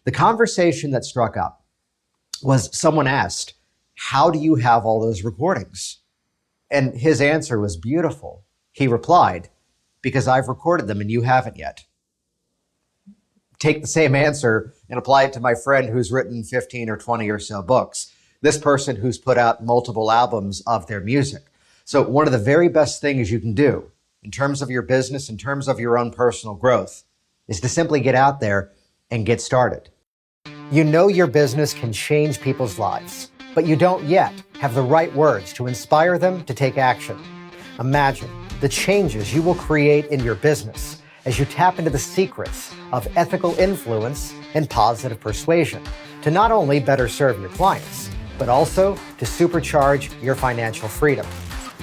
The conversation that struck up was someone asked, how do you have all those recordings? And his answer was beautiful. He replied, because I've recorded them and you haven't yet. Take the same answer and apply it to my friend who's written 15 or 20 or so books. This person who's put out multiple albums of their music. So one of the very best things you can do in terms of your business, in terms of your own personal growth, is to simply get out there and get started. You know your business can change people's lives, but you don't yet have the right words to inspire them to take action. Imagine the changes you will create in your business as you tap into the secrets of ethical influence and positive persuasion to not only better serve your clients, but also to supercharge your financial freedom.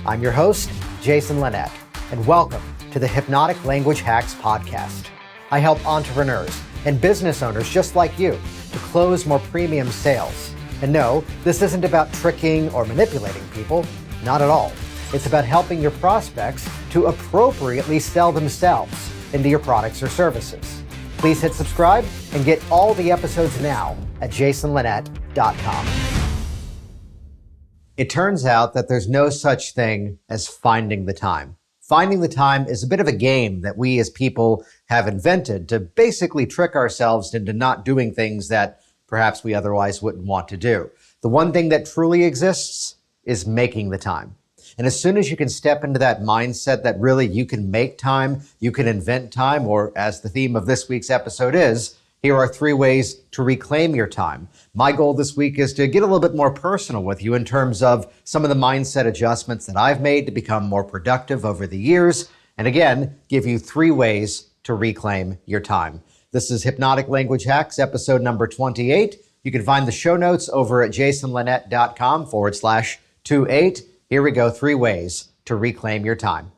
I'm your host, Jason Linett, and welcome to the Hypnotic Language Hacks podcast. I help entrepreneurs and business owners just like you to close more premium sales. And no, this isn't about tricking or manipulating people, not at all. It's about helping your prospects to appropriately sell themselves into your products or services. Please hit subscribe and get all the episodes now at jasonlinett.com. It turns out that there's no such thing as finding the time. Finding the time is a bit of a game that we as people have invented to basically trick ourselves into not doing things that perhaps we otherwise wouldn't want to do. The one thing that truly exists is making the time. And as soon as you can step into that mindset that really you can make time, you can invent time, or as the theme of this week's episode is, here are 3 ways to reclaim your time. My goal this week is to get a little bit more personal with you in terms of some of the mindset adjustments that I've made to become more productive over the years. And again, give you 3 ways to reclaim your time. This is Hypnotic Language Hacks, episode number 28. You can find the show notes over at jasonlinett.com/28. Here we go, 3 ways to reclaim your time.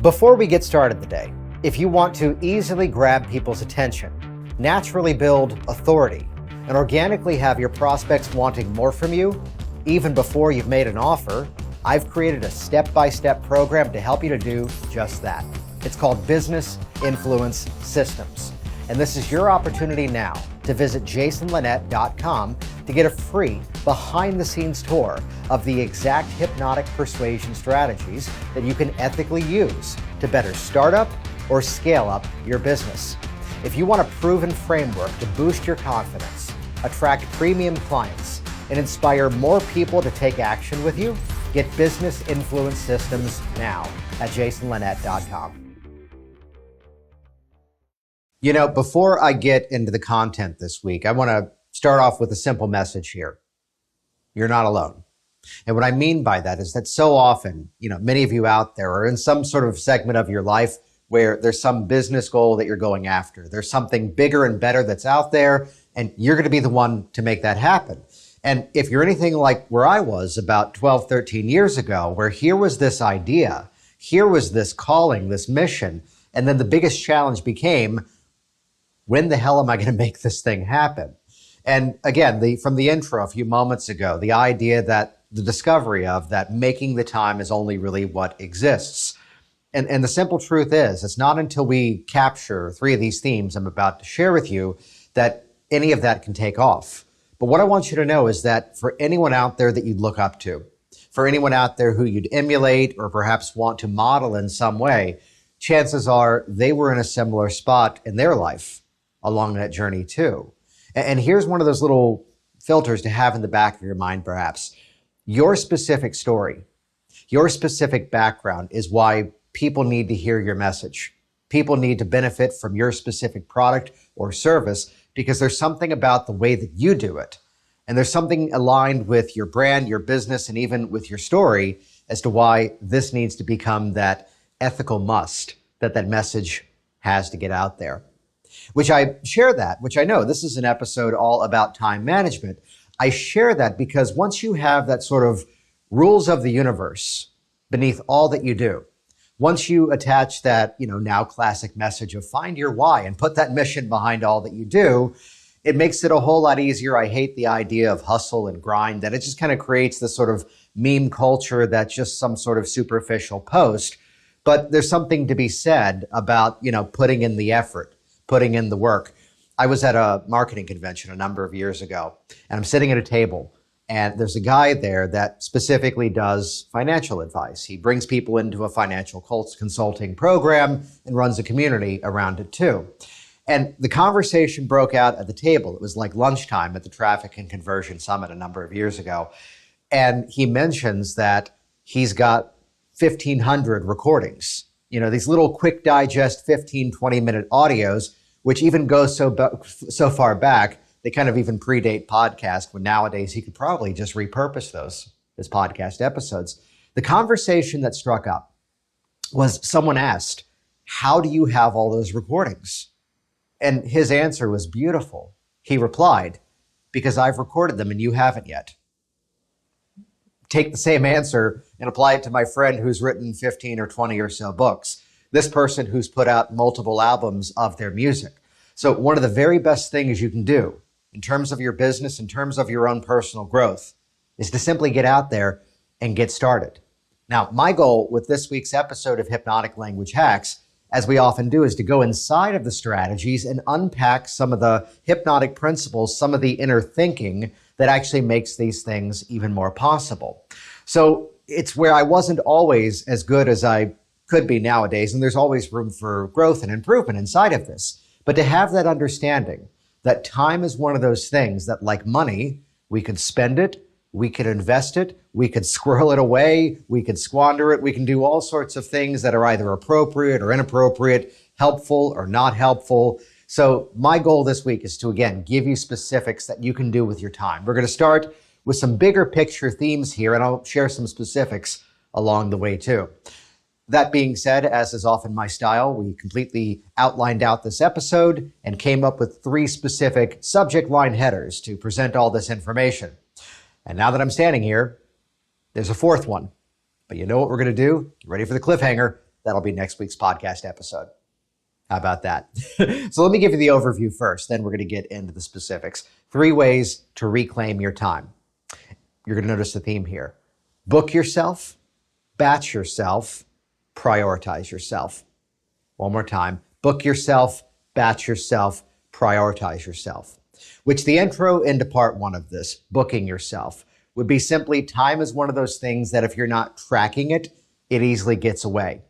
Before we get started today, if you want to easily grab people's attention, naturally build authority, and organically have your prospects wanting more from you, even before you've made an offer, I've created a step-by-step program to help you to do just that. It's called Business Influence Systems. And this is your opportunity now to visit jasonlinett.com to get a free behind-the-scenes tour of the exact hypnotic persuasion strategies that you can ethically use to better start up or scale up your business. If you want a proven framework to boost your confidence, attract premium clients, and inspire more people to take action with you, get Business Influence Systems now at jasonlinett.com. You know, before I get into the content this week, I want to start off with a simple message here. You're not alone. And what I mean by that is that so often, many of you out there are in some sort of segment of your life where there's some business goal that you're going after. There's something bigger and better that's out there, and you're going to be the one to make that happen. And if you're anything like where I was about 12, 13 years ago, where here was this idea, here was this calling, this mission, and then the biggest challenge became, when the hell am I going to make this thing happen? And again, from the intro a few moments ago, the idea that the discovery of that making the time is only really what exists. And the simple truth is, it's not until we capture 3 of these themes I'm about to share with you that any of that can take off. But what I want you to know is that for anyone out there that you'd look up to, for anyone out there who you'd emulate or perhaps want to model in some way, chances are they were in a similar spot in their life along that journey too. And here's one of those little filters to have in the back of your mind perhaps. Your specific story, your specific background is why people need to hear your message. People need to benefit from your specific product or service because there's something about the way that you do it. And there's something aligned with your brand, your business, and even with your story as to why this needs to become that ethical must that message has to get out there. Which I share that, which I know this is an episode all about time management. I share that because once you have that sort of rules of the universe beneath all that you do, once you attach that, now classic message of find your why and put that mission behind all that you do, it makes it a whole lot easier. I hate the idea of hustle and grind, that it just kind of creates this sort of meme culture that's just some sort of superficial post. But there's something to be said about, putting in the effort, putting in the work. I was at a marketing convention a number of years ago, and I'm sitting at a table, and there's a guy there that specifically does financial advice. He brings people into a financial consulting program and runs a community around it too. And the conversation broke out at the table. It was like lunchtime at the Traffic and Conversion Summit a number of years ago. And he mentions that he's got 1,500 recordings, these little quick digest 15, 20-minute audios, which even goes so far back, they kind of even predate podcast, when nowadays he could probably just repurpose those as podcast episodes. The conversation that struck up was someone asked, how do you have all those recordings? And his answer was beautiful. He replied, because I've recorded them and you haven't yet. Take the same answer and apply it to my friend who's written 15 or 20 or so books. This person who's put out multiple albums of their music. So one of the very best things you can do in terms of your business, in terms of your own personal growth, is to simply get out there and get started. Now, my goal with this week's episode of Hypnotic Language Hacks, as we often do, is to go inside of the strategies and unpack some of the hypnotic principles, some of the inner thinking that actually makes these things even more possible. So it's where I wasn't always as good as I could be nowadays, and there's always room for growth and improvement inside of this. But to have that understanding that time is one of those things that, like money, we could spend it, we could invest it, we could squirrel it away, we could squander it, we can do all sorts of things that are either appropriate or inappropriate, helpful or not helpful. So my goal this week is to, again, give you specifics that you can do with your time. We're going to start with some bigger picture themes here, and I'll share some specifics along the way too. That being said, as is often my style, we completely outlined out this episode and came up with 3 specific subject line headers to present all this information. And now that I'm standing here, there's a 4th one. But you know what we're going to do? Get ready for the cliffhanger. That'll be next week's podcast episode. How about that? So let me give you the overview first, then we're going to get into the specifics. 3 ways to reclaim your time. You're going to notice the theme here. Book yourself, batch yourself, prioritize yourself. One more time. Book yourself, batch yourself, prioritize yourself. Which the intro into part 1 of this, booking yourself, would be simply time is one of those things that if you're not tracking it, it easily gets away.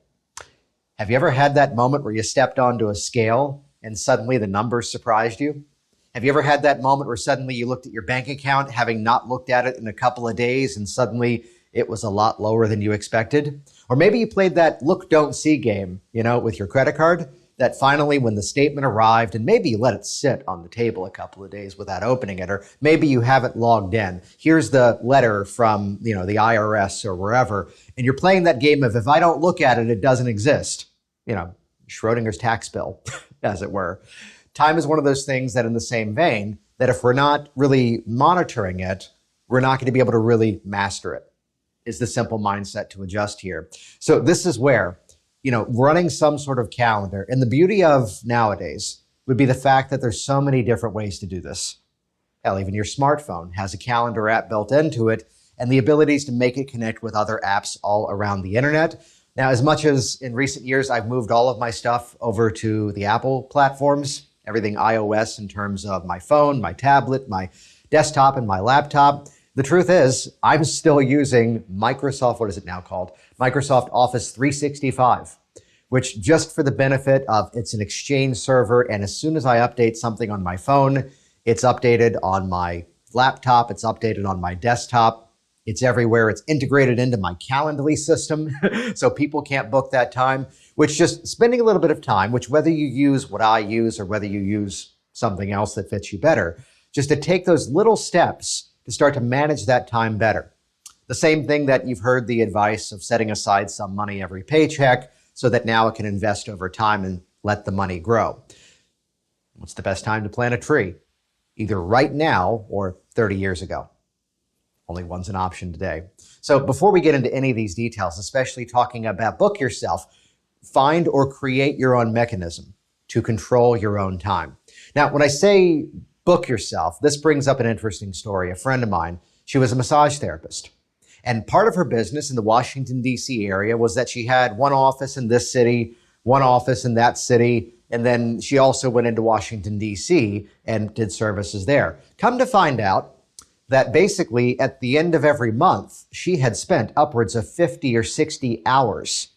Have you ever had that moment where you stepped onto a scale and suddenly the numbers surprised you? Have you ever had that moment where suddenly you looked at your bank account, having not looked at it in a couple of days, and suddenly it was a lot lower than you expected? Or maybe you played that look, don't see game, with your credit card, that finally when the statement arrived, and maybe you let it sit on the table a couple of days without opening it, or maybe you haven't logged in. Here's the letter from, the IRS or wherever, and you're playing that game of if I don't look at it, it doesn't exist. Schrodinger's tax bill, as it were. Time is one of those things that in the same vein, that if we're not really monitoring it, we're not going to be able to really master it, is the simple mindset to adjust here. So this is where, running some sort of calendar, and the beauty of nowadays would be the fact that there's so many different ways to do this. Hell, even your smartphone has a calendar app built into it and the abilities to make it connect with other apps all around the internet. Now, as much as in recent years, I've moved all of my stuff over to the Apple platforms, everything iOS in terms of my phone, my tablet, my desktop, and my laptop. The truth is, I'm still using Microsoft, what is it now called? Microsoft Office 365, which just for the benefit of it's an Exchange server. And as soon as I update something on my phone, it's updated on my laptop, it's updated on my desktop, it's everywhere. It's integrated into my Calendly system. So people can't book that time, which just spending a little bit of time, which whether you use what I use or whether you use something else that fits you better, just to take those little steps to start to manage that time better. The same thing that you've heard the advice of setting aside some money every paycheck so that now it can invest over time and let the money grow. What's the best time to plant a tree? Either right now or 30 years ago. Only one's an option today. So before we get into any of these details, especially talking about book yourself, find or create your own mechanism to control your own time. Now, when I say book yourself, this brings up an interesting story. A friend of mine, she was a massage therapist. And part of her business in the Washington, D.C. area was that she had one office in this city, one office in that city, And then she also went into Washington, D.C. and did services there. Come to find out that basically at the end of every month, she had spent upwards of 50 or 60 hours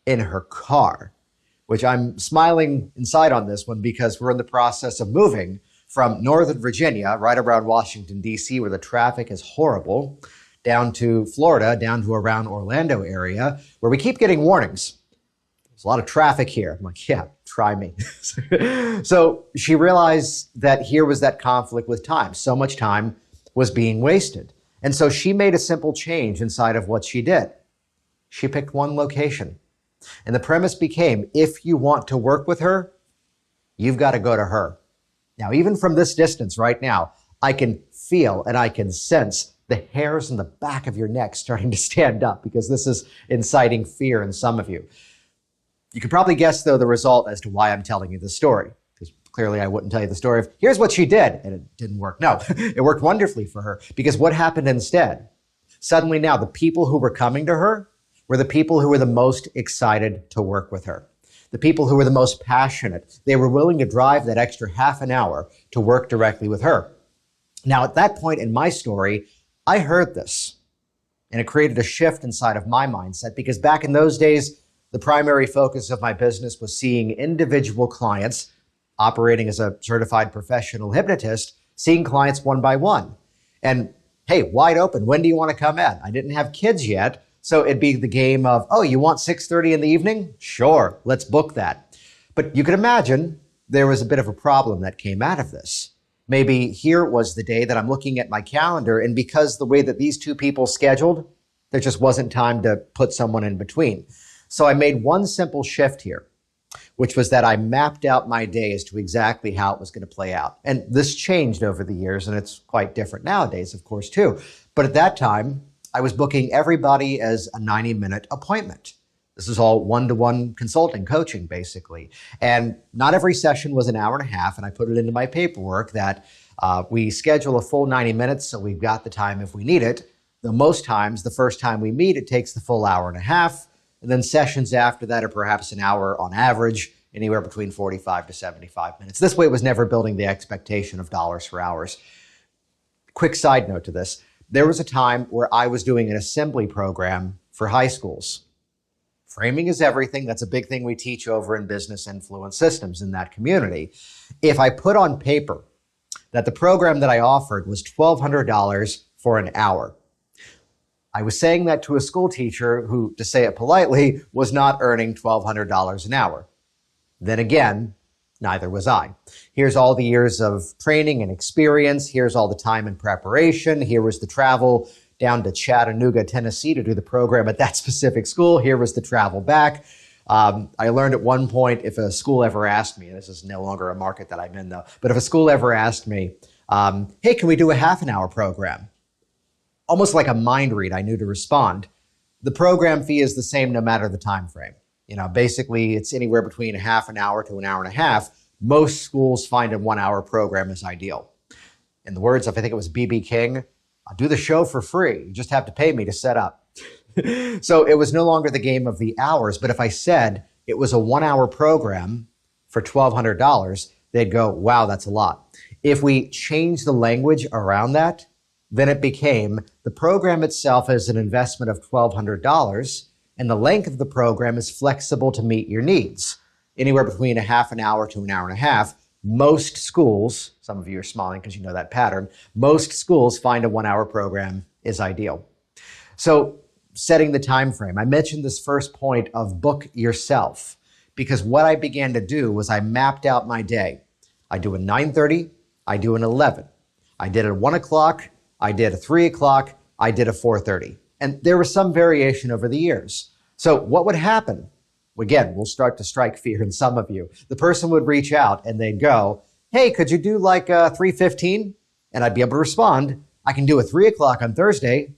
in her car, which I'm smiling inside on this one because we're in the process of moving from Northern Virginia, right around Washington, D.C., where the traffic is horrible, down to Florida, down to around Orlando area, where we keep getting warnings. There's a lot of traffic here. I'm like, yeah, try me. So she realized that here was that conflict with time. So much time was being wasted. And so she made a simple change inside of what she did. She picked one location. And the premise became, if you want to work with her, you've got to go to her. Now, even from this distance right now, I can feel and I can sense the hairs in the back of your neck starting to stand up because this is inciting fear in some of you. You can probably guess, though, the result as to why I'm telling you this story. Because clearly I wouldn't tell you the story of, here's what she did, and it didn't work. No, it worked wonderfully for her because what happened instead? Suddenly now, the people who were coming to her were the people who were the most excited to work with her. The people who were the most passionate. They were willing to drive that extra half an hour to work directly with her. Now, at that point in my story, I heard this, and it created a shift inside of my mindset because back in those days, the primary focus of my business was seeing individual clients, operating as a certified professional hypnotist, seeing clients one by one. And hey, wide open, when do you want to come in? I didn't have kids yet, so it'd be the game of, oh, you want 6:30 in the evening? Sure, let's book that. But you could imagine there was a bit of a problem that came out of this. Maybe here was the day that I'm looking at my calendar, and because the way that these two people scheduled, there just wasn't time to put someone in between. So I made one simple shift here, which was that I mapped out my day as to exactly how it was going to play out. And this changed over the years, and it's quite different nowadays, of course, too. But at that time, I was booking everybody as a 90-minute appointment. This is all one-to-one consulting, coaching, basically. And not every session was an hour and a half, and I put it into my paperwork that we schedule a full 90 minutes, so we've got the time if we need it. Though most times, the first time we meet, it takes the full hour and a half. And then sessions after that are perhaps an hour on average, anywhere between 45 to 75 minutes. This way it was never building the expectation of dollars for hours. Quick side note to this. There was a time where I was doing an assembly program for high schools. Framing is everything. That's a big thing we teach over in business influence systems in that community. If I put on paper that the program that I offered was $1,200 for an hour, I was saying that to a school teacher who, to say it politely, was not earning $1,200 an hour. Then again, neither was I. Here's all the years of training and experience. Here's all the time and preparation. Here was the travel down to Chattanooga, Tennessee to do the program at that specific school. Here was the travel back. I learned at one point, if a school ever asked me, and this is no longer a market that I'm in though, but if a school ever asked me, hey, can we do a half an hour program? Almost like a mind read, I knew to respond. The program fee is the same no matter the time frame. Basically it's anywhere between a half an hour to an hour and a half. Most schools find a 1 hour program is ideal. In the words of, I think it was B.B. King, I'll do the show for free. You just have to pay me to set up. So it was no longer the game of the hours, but if I said it was a 1 hour program for $1,200, they'd go, wow, that's a lot. If we change the language around that, then it became the program itself is an investment of $1,200, and the length of the program is flexible to meet your needs, anywhere between a half an hour to an hour and a half. Most schools, some of you are smiling because you know that pattern, most schools find a 1 hour program is ideal. So setting the time frame, I mentioned this first point of book yourself, because what I began to do was I mapped out my day. I do a 9:30, I do an 11, I did a 1 o'clock, I did a 3 o'clock, I did a 4:30. And there was some variation over the years. So what would happen? Again, we'll start to strike fear in some of you. The person would reach out and they'd go, hey, could you do like 3:15? And I'd be able to respond, I can do a 3 o'clock on Thursday.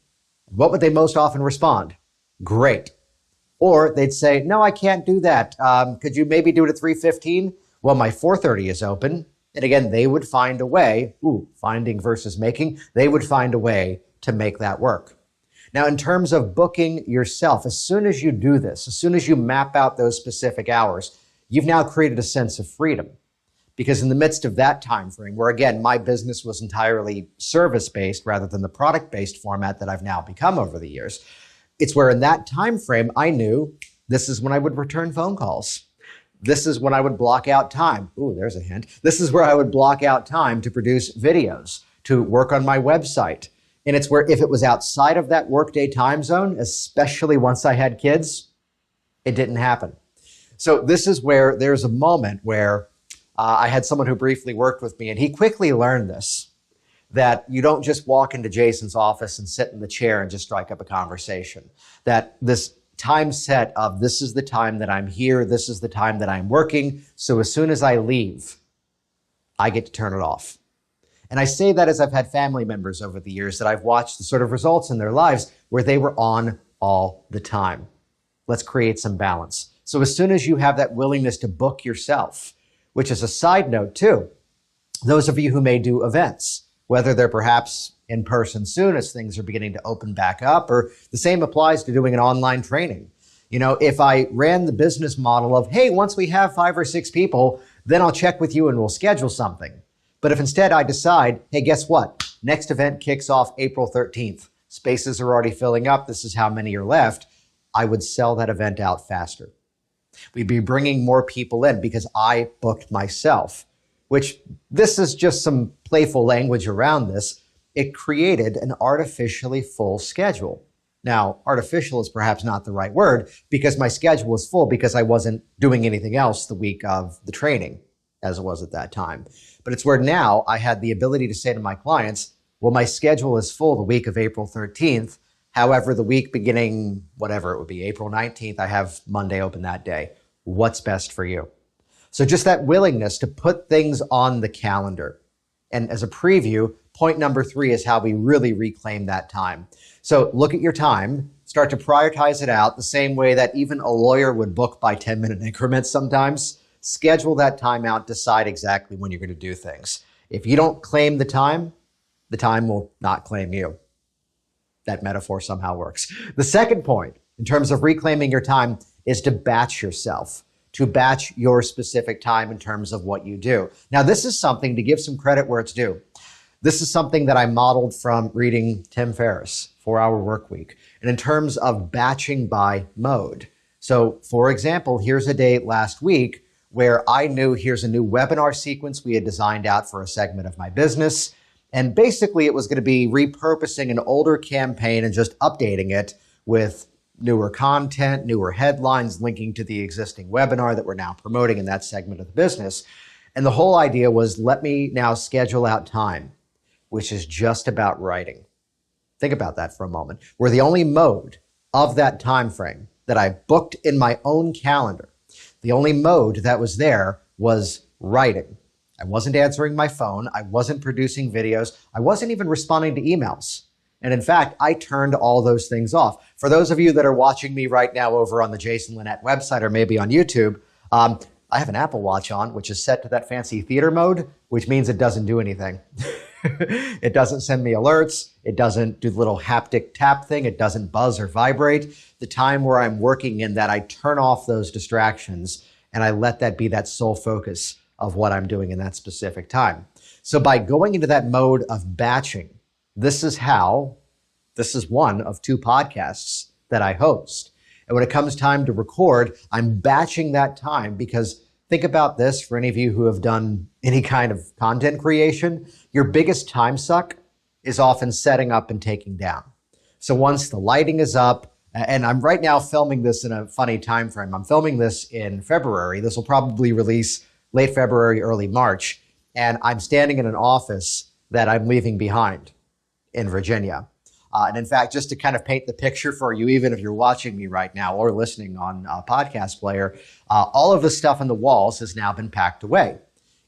What would they most often respond? Great. Or they'd say, no, I can't do that. Could you maybe do it at 3:15? Well, my 4:30 is open. And again, they would find a way, finding versus making, they would find a way to make that work. Now, in terms of booking yourself, as soon as you do this, as soon as you map out those specific hours, you've now created a sense of freedom. Because in the midst of that time frame, where again, my business was entirely service-based rather than the product-based format that I've now become over the years, it's where in that time frame, I knew this is when I would return phone calls. This is when I would block out time. Ooh, there's a hint. This is where I would block out time to produce videos, to work on my website. And it's where if it was outside of that workday time zone, especially once I had kids, it didn't happen. So this is where there's a moment where I had someone who briefly worked with me, and he quickly learned this, that you don't just walk into Jason's office and sit in the chair and just strike up a conversation. That this time set of this is the time that I'm here, this is the time that I'm working, so as soon as I leave, I get to turn it off. And I say that as I've had family members over the years that I've watched the sort of results in their lives where they were on all the time. Let's create some balance. So as soon as you have that willingness to book yourself, which is a side note too, those of you who may do events, whether they're perhaps in person soon as things are beginning to open back up, or the same applies to doing an online training. You know, if I ran the business model of, hey, once we have 5 or 6 people, then I'll check with you and we'll schedule something. But if instead I decide, hey, guess what? Next event kicks off April 13th. Spaces are already filling up. This is how many are left. I would sell that event out faster. We'd be bringing more people in because I booked myself, which this is just some playful language around this. It created an artificially full schedule. Now, artificial is perhaps not the right word because my schedule was full because I wasn't doing anything else the week of the training as it was at that time. But it's where now I had the ability to say to my clients, well, my schedule is full the week of April 13th. However, the week beginning, whatever it would be, April 19th, I have Monday open that day. What's best for you? So just that willingness to put things on the calendar. And as a preview, point number 3 is how we really reclaim that time. So look at your time, start to prioritize it out the same way that even a lawyer would book by 10-minute increments sometimes. Schedule that time out, decide exactly when you're going to do things. If you don't claim the time will not claim you. That metaphor somehow works. The second point, in terms of reclaiming your time, is to batch yourself, to batch your specific time in terms of what you do. Now, this is something to give some credit where it's due. This is something that I modeled from reading Tim Ferriss, 4-Hour Workweek, and in terms of batching by mode. So, for example, here's a day last week where I knew here's a new webinar sequence we had designed out for a segment of my business. And basically, it was going to be repurposing an older campaign and just updating it with newer content, newer headlines, linking to the existing webinar that we're now promoting in that segment of the business. And the whole idea was, let me now schedule out time, which is just about writing. Think about that for a moment. Where the only mode of that time frame that I booked in my own calendar, the only mode that was there was writing. I wasn't answering my phone. I wasn't producing videos. I wasn't even responding to emails. And in fact, I turned all those things off. For those of you that are watching me right now over on the Jason Linett website or maybe on YouTube, I have an Apple Watch on, which is set to that fancy theater mode, which means it doesn't do anything. It doesn't send me alerts. It doesn't do the little haptic tap thing. It doesn't buzz or vibrate. The time where I'm working in that, I turn off those distractions and I let that be that sole focus of what I'm doing in that specific time. So by going into that mode of batching, this is one of 2 podcasts that I host. And when it comes time to record, I'm batching that time because think about this for any of you who have done any kind of content creation. Your biggest time suck is often setting up and taking down. So once the lighting is up, and I'm right now filming this in a funny time frame. I'm filming this in February. This will probably release late February, early March. And I'm standing in an office that I'm leaving behind in Virginia. And in fact, just to kind of paint the picture for you, even if you're watching me right now or listening on a podcast player, all of the stuff on the walls has now been packed away.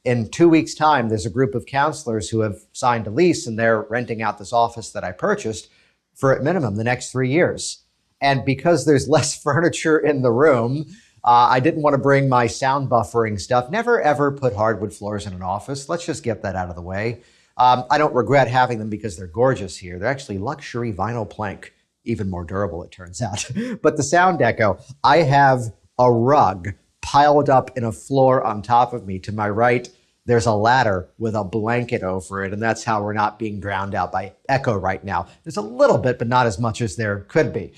In 2 weeks' time, there's a group of counselors who have signed a lease and they're renting out this office that I purchased for at minimum the next 3 years. And because there's less furniture in the room, I didn't want to bring my sound buffering stuff. Never, ever put hardwood floors in an office. Let's just get that out of the way. I don't regret having them because they're gorgeous here. They're actually luxury vinyl plank, even more durable, it turns out. But the sound echo, I have a rug piled up in a floor on top of me. To my right, there's a ladder with a blanket over it, and that's how we're not being drowned out by echo right now. There's a little bit, but not as much as there could be.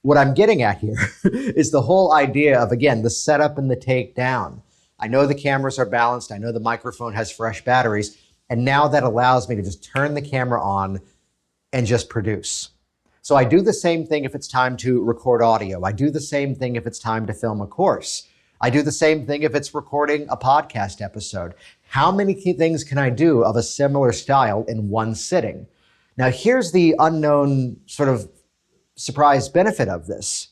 What I'm getting at here is the whole idea of, again, the setup and the takedown. I know the cameras are balanced. I know the microphone has fresh batteries. And now that allows me to just turn the camera on and just produce. So I do the same thing if it's time to record audio. I do the same thing if it's time to film a course. I do the same thing if it's recording a podcast episode. How many key things can I do of a similar style in one sitting? Now, here's the unknown sort of surprise benefit of this.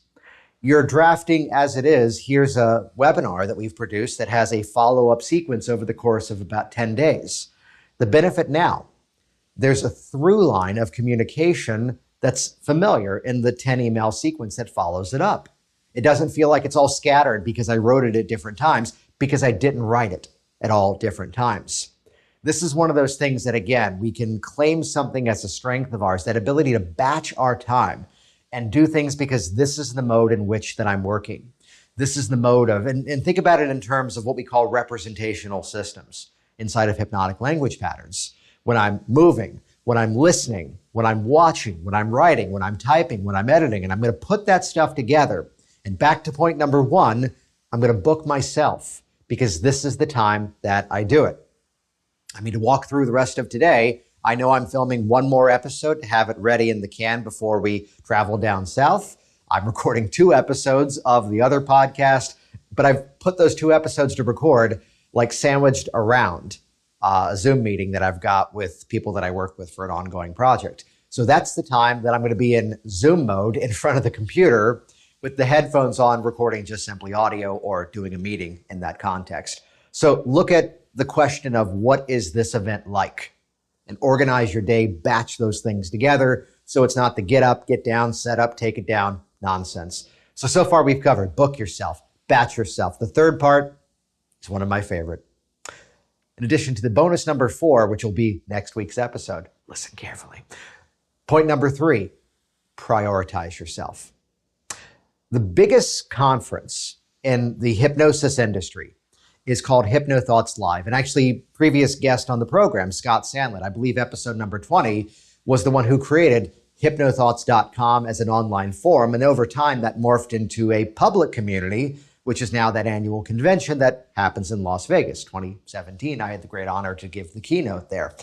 You're drafting as it is. Here's a webinar that we've produced that has a follow-up sequence over the course of about 10 days. The benefit now, there's a through line of communication that's familiar in the 10 email sequence that follows it up. It doesn't feel like it's all scattered because I wrote it at different times, because I didn't write it at all different times. This is one of those things that, again, we can claim something as a strength of ours, that ability to batch our time and do things because this is the mode in which that I'm working. This is the mode of, and think about it in terms of what we call representational systems inside of hypnotic language patterns. When I'm moving, when I'm listening, when I'm watching, when I'm writing, when I'm typing, when I'm editing, and I'm going to put that stuff together. And back to point number one, I'm going to book myself because this is the time that I do it. I mean, to walk through the rest of today, I know I'm filming one more episode to have it ready in the can before we travel down south. I'm recording 2 episodes of the other podcast, but I've put those 2 episodes to record like sandwiched around a Zoom meeting that I've got with people that I work with for an ongoing project. So that's the time that I'm going to be in Zoom mode in front of the computer with the headphones on, recording just simply audio or doing a meeting in that context. So look at the question of what is this event like? And organize your day, batch those things together so it's not the get up, get down, set up, take it down nonsense. So far we've covered book yourself, batch yourself. The third part is one of my favorite. In addition to the bonus number 4, which will be next week's episode, listen carefully. Point number 3, prioritize yourself. The biggest conference in the hypnosis industry is called HypnoThoughts Live. And actually, previous guest on the program, Scott Sandlin, I believe episode number 20, was the one who created hypnothoughts.com as an online forum. And over time, that morphed into a public community, which is now that annual convention that happens in Las Vegas. 2017, I had the great honor to give the keynote there.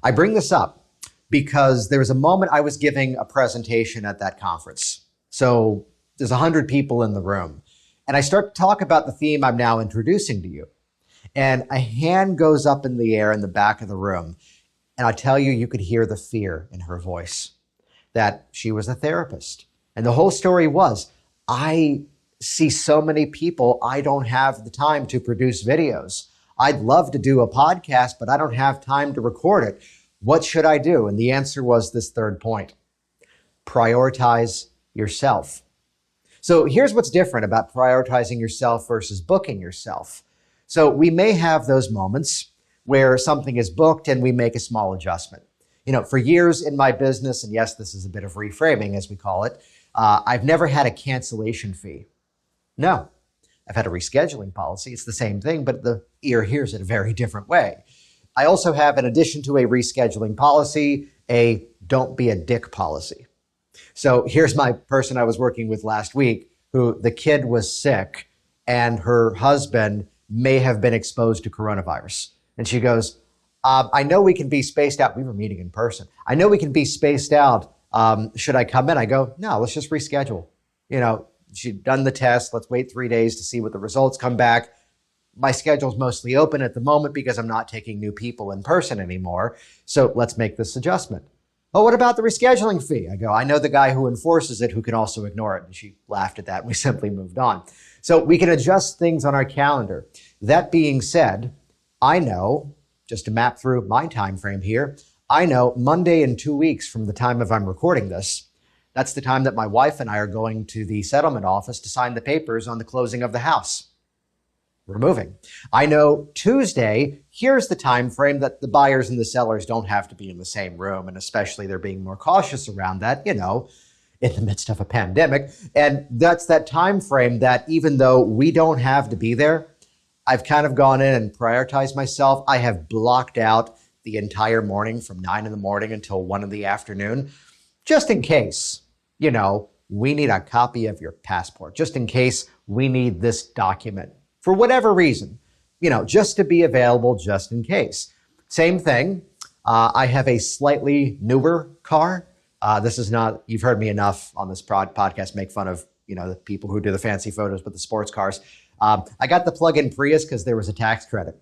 I bring this up because there was a moment I was giving a presentation at that conference. So there's 100 people in the room. And I start to talk about the theme I'm now introducing to you. And a hand goes up in the air in the back of the room. And I tell you, you could hear the fear in her voice that she was a therapist. And the whole story was, I see so many people, I don't have the time to produce videos. I'd love to do a podcast, but I don't have time to record it. What should I do? And the answer was this third point: prioritize yourself. So here's what's different about prioritizing yourself versus booking yourself. So we may have those moments where something is booked and we make a small adjustment. You know, for years in my business, and yes, this is a bit of reframing as we call it, I've never had a cancellation fee. No, I've had a rescheduling policy. It's the same thing, but the ear hears it a very different way. I also have, in addition to a rescheduling policy, a don't be a dick policy. So here's my person I was working with last week, who the kid was sick and her husband may have been exposed to coronavirus. And she goes, I know we can be spaced out. We were meeting in person. I know we can be spaced out. Should I come in? I go, no, let's just reschedule. You know, she'd done the test. Let's wait 3 days to see what the results come back. My schedule's mostly open at the moment because I'm not taking new people in person anymore. So let's make this adjustment. Oh, what about the rescheduling fee? I go, I know the guy who enforces it who can also ignore it. And she laughed at that and we simply moved on. So we can adjust things on our calendar. That being said, I know, just to map through my time frame here, I know Monday in 2 weeks from the time of I'm recording this, that's the time that my wife and I are going to the settlement office to sign the papers on the closing of the house. We're moving. I know Tuesday, here's the time frame that the buyers and the sellers don't have to be in the same room, and especially they're being more cautious around that. You know, in the midst of a pandemic. And that's that time frame that even though we don't have to be there, I've kind of gone in and prioritized myself. I have blocked out the entire morning from 9 in the morning until 1 in the afternoon, just in case, we need a copy of your passport, just in case we need this document for whatever reason, just to be available just in case. Same thing. I have a slightly newer car. This is not, you've heard me enough on this podcast make fun of, the people who do the fancy photos with the sports cars. I got the plug-in Prius because there was a tax credit.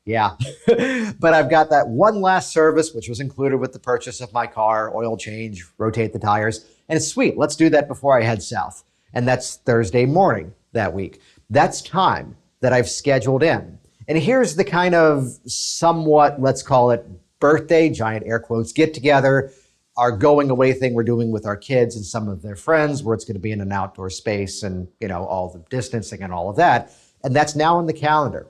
Yeah. But I've got that one last service, which was included with the purchase of my car, oil change, rotate the tires. And it's sweet. Let's do that before I head south. And that's Thursday morning that week. That's time that I've scheduled in. And here's the kind of somewhat, let's call it birthday, giant air quotes, get together, our going away thing we're doing with our kids and some of their friends, where it's going to be in an outdoor space and, all the distancing and all of that. And that's now in the calendar,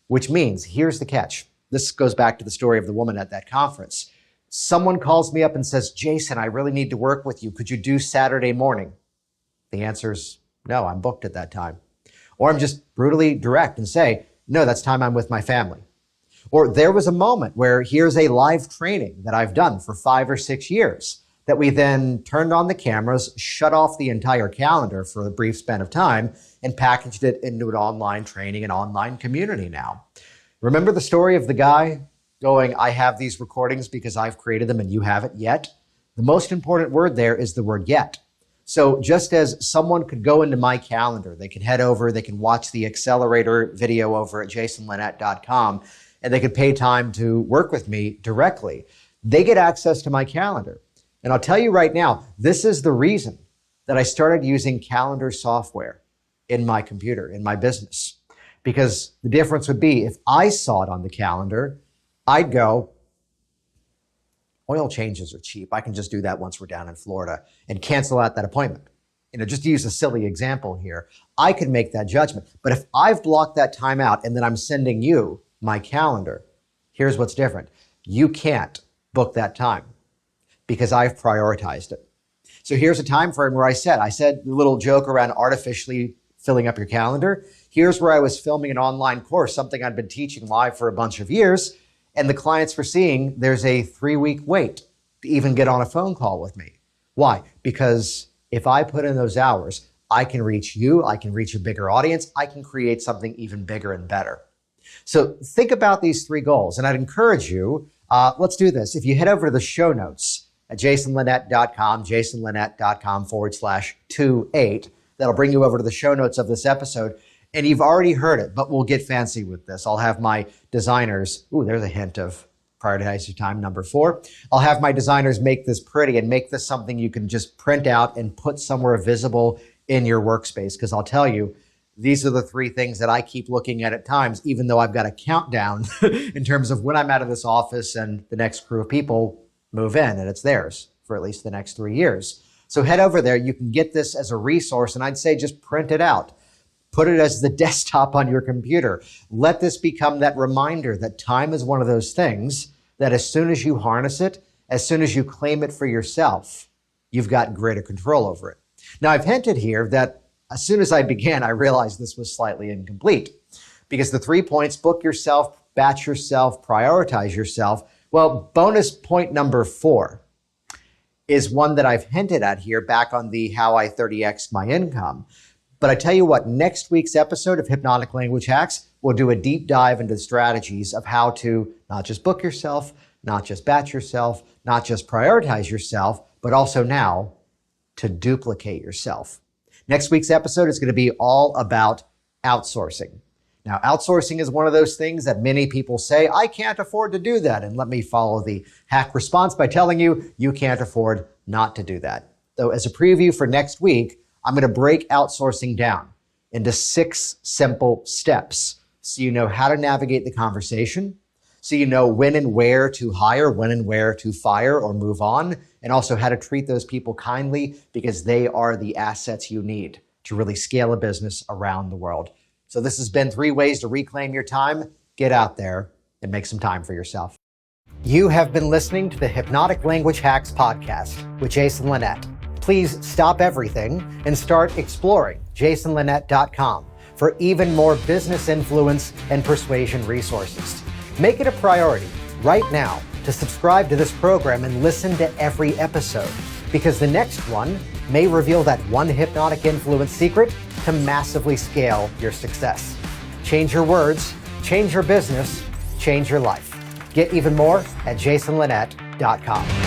which means here's the catch. This goes back to the story of the woman at that conference. Someone calls me up and says, Jason, I really need to work with you. Could you do Saturday morning? The answer is no, I'm booked at that time. Or I'm just brutally direct and say, no, that's time I'm with my family. Or there was a moment where here's a live training that I've done for 5 or 6 years that we then turned on the cameras, shut off the entire calendar for a brief span of time, and packaged it into an online training and online community now. Remember the story of the guy going, I have these recordings because I've created them and you haven't yet? The most important word there is the word yet. So just as someone could go into my calendar, they can head over, they can watch the accelerator video over at jasonlinett.com, and they could pay time to work with me directly. They get access to my calendar. And I'll tell you right now, this is the reason that I started using calendar software in my computer, in my business. Because the difference would be if I saw it on the calendar, I'd go, oil changes are cheap. I can just do that once we're down in Florida and cancel out that appointment. Just to use a silly example here, I could make that judgment. But if I've blocked that time out and then I'm sending you my calendar, here's what's different. You can't book that time because I've prioritized it. So here's a time frame where I said a little joke around artificially filling up your calendar. Here's where I was filming an online course, something I'd been teaching live for a bunch of years. And the clients were seeing there's a 3-week wait to even get on a phone call with me. Why? Because if I put in those hours, I can reach you, I can reach a bigger audience, I can create something even bigger and better. So think about these 3 goals, and I'd encourage you, let's do this. If you head over to the show notes at jasonlinett.com, jasonlinett.com/28, that'll bring you over to the show notes of this episode. And you've already heard it, but we'll get fancy with this. I'll have my designers, there's a hint of prioritize your time, number 4. I'll have my designers make this pretty and make this something you can just print out and put somewhere visible in your workspace. Because I'll tell you, these are the 3 things that I keep looking at times, even though I've got a countdown in terms of when I'm out of this office and the next crew of people move in and it's theirs for at least the next 3 years. So head over there. You can get this as a resource, and I'd say just print it out. Put it as the desktop on your computer. Let this become that reminder that time is one of those things that as soon as you harness it, as soon as you claim it for yourself, you've got greater control over it. Now, I've hinted here that as soon as I began, I realized this was slightly incomplete because the 3 points, book yourself, batch yourself, prioritize yourself. Well, bonus point number 4 is one that I've hinted at here back on the How I 30X'd My Income. But I tell you what, next week's episode of Hypnotic Language Hacks, we'll do a deep dive into the strategies of how to not just book yourself, not just batch yourself, not just prioritize yourself, but also now to duplicate yourself. Next week's episode is going to be all about outsourcing. Now, outsourcing is one of those things that many people say, I can't afford to do that. And let me follow the hack response by telling you, you can't afford not to do that. So as a preview for next week, I'm going to break outsourcing down into 6 simple steps so you know how to navigate the conversation, so you know when and where to hire, when and where to fire or move on, and also how to treat those people kindly because they are the assets you need to really scale a business around the world. So this has been 3 ways to reclaim your time. Get out there and make some time for yourself. You have been listening to the Hypnotic Language Hacks podcast with Jason Linett. please stop everything and start exploring jasonlinett.com for even more business influence and persuasion resources. Make it a priority right now to subscribe to this program and listen to every episode, because the next one may reveal that one hypnotic influence secret to massively scale your success. Change your words, change your business, change your life. Get even more at jasonlinett.com.